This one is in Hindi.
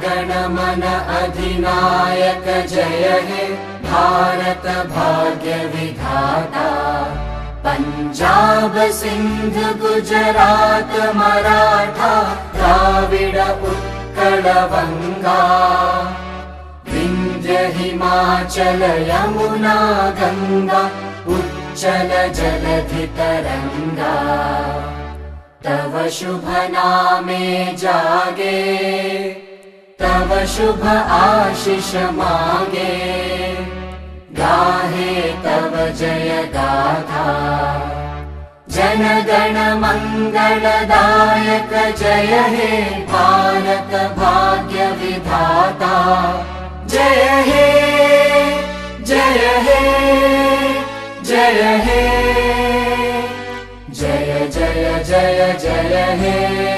गण मन अधिनायक जय हे भारत भाग्य विधाता। पंजाब सिंध गुजरात मराठा द्राविड उत्कल बंगा। विंध्य हिमाचल यमुना गंगा उच्चल जलधि तरंगा। तव शुभ नामे जागे तव शुभ आशीष मागे। गाहे तव जय गाथा जन गण मंगलदायक जय हे भारत भाग्य विधाता। जय हे जय हे जय हे जय जय जय जय हे।